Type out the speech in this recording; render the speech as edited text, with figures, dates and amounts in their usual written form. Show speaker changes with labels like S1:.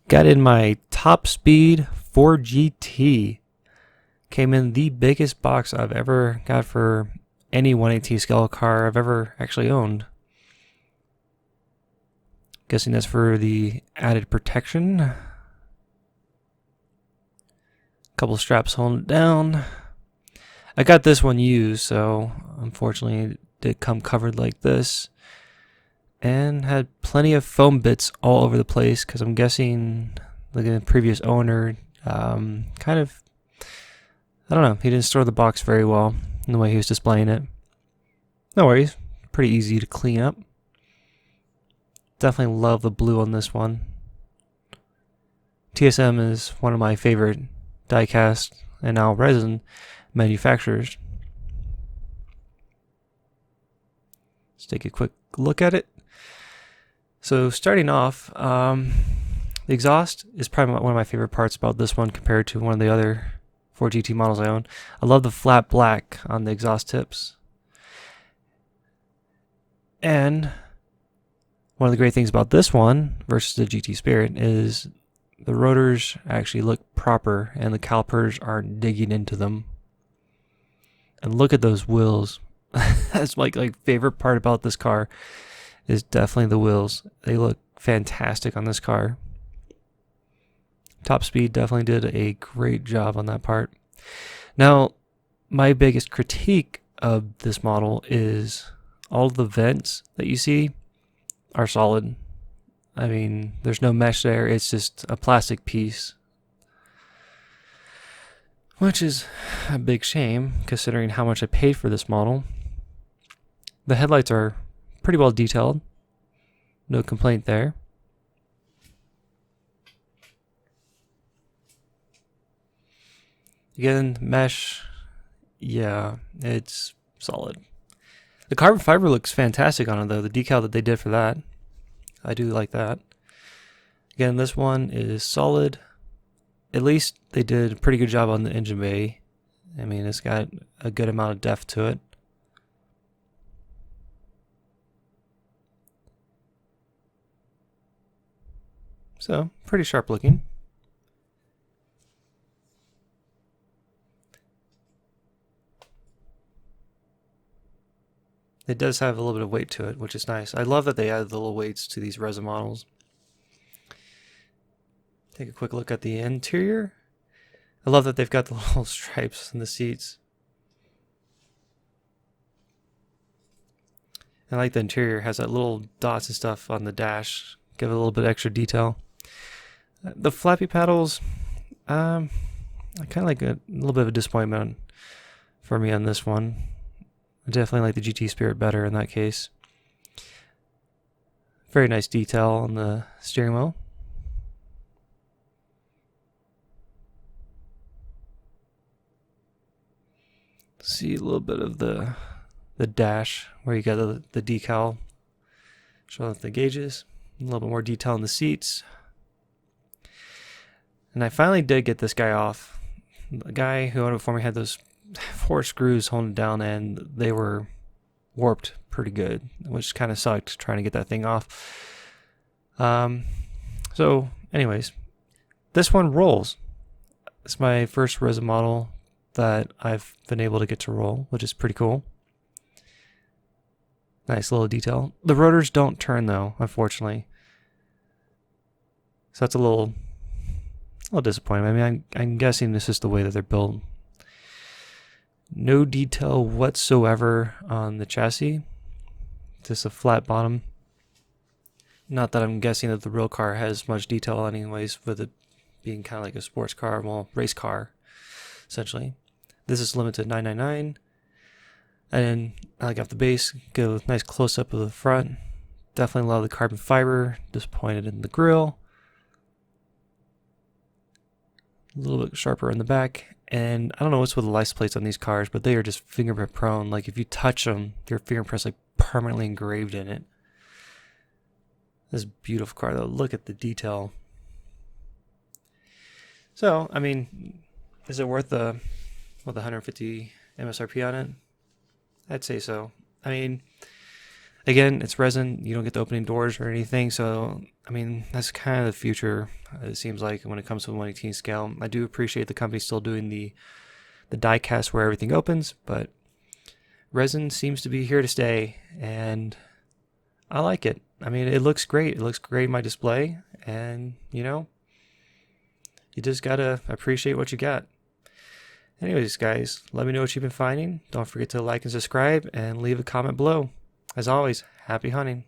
S1: Got in my top speed 4GT. Came in the biggest box I've ever got for any 180 scale car I've ever actually owned. Guessing that's for the added protection. Couple straps holding it down. I got this one used, so unfortunately it did come covered like this. And had plenty of foam bits all over the place because I'm guessing the previous owner kind of, I don't know, he didn't store the box very well in the way he was displaying it. No worries, pretty easy to clean up. Definitely love the blue on this one. TSM is one of my favorite die-cast and now resin manufacturers. Let's take a quick look at it. So starting off, the exhaust is probably one of my favorite parts about this one compared to one of the other 4GT models I own. I love the flat black on the exhaust tips. And one of the great things about this one versus the GT Spirit is the rotors actually look proper and the calipers aren't digging into them. And look at those wheels. That's my favorite part about this car is definitely the wheels. They look fantastic on this car. Top Speed definitely did a great job on that part. Now, my biggest critique of this model is all the vents that you see are solid. I mean, there's no mesh there. It's just a plastic piece, which is a big shame considering how much I paid for this model. The headlights are pretty well detailed. No complaint there. Again, mesh, yeah, it's solid. The carbon fiber looks fantastic on it though. The decal that they did for that, I do like that. Again, this one is solid. At least they did a pretty good job on the engine bay. I mean, it's got a good amount of depth to it. So, pretty sharp looking. It does have a little bit of weight to it, which is nice. I love that they added the little weights to these resin models. Take a quick look at the interior. I love that they've got the little stripes in the seats. I like the interior. It has that little dots and stuff on the dash. Give it a little bit extra detail. The flappy paddles, I kind of like a little bit of a disappointment for me on this one. I definitely like the GT Spirit better in that case. Very nice detail on the steering wheel. See a little bit of the dash where you got the decal showing the gauges. A little bit more detail in the seats. And I finally did get this guy off. The guy who owned it for me had those 4 screws holding it down and they were warped pretty good, which kind of sucked trying to get that thing off. So anyways, this one rolls. It's my first resin model that I've been able to get to roll, which is pretty cool. Nice little detail. The rotors don't turn though, unfortunately. So that's a little disappointing. I mean, I'm guessing this is the way that they're built. No detail whatsoever on the chassis. Just a flat bottom. Not that I'm guessing that the real car has much detail anyways, with it being kind of like a sports car, well, race car, essentially. This is limited 999. And I like off the base, get a nice close-up of the front. Definitely love the carbon fiber. Disappointed in the grille. A little bit sharper in the back. And I don't know what's with the license plates on these cars, but they are just fingerprint prone. Like if you touch them, your fingerprint's like permanently engraved in it. This beautiful car though. Look at the detail. So, I mean, is it worth the 150 MSRP on it? I'd say so. I mean, Again, it's resin. You don't get the opening doors or anything. So, I mean, that's kind of the future, it seems like, when it comes to the 1/18 scale. I do appreciate the company still doing the die cast where everything opens, but resin seems to be here to stay, and I like it. I mean, it looks great. It looks great in my display, and, you just gotta appreciate what you got. Anyways, guys, let me know what you've been finding. Don't forget to like and subscribe, and leave a comment below. As always, happy hunting.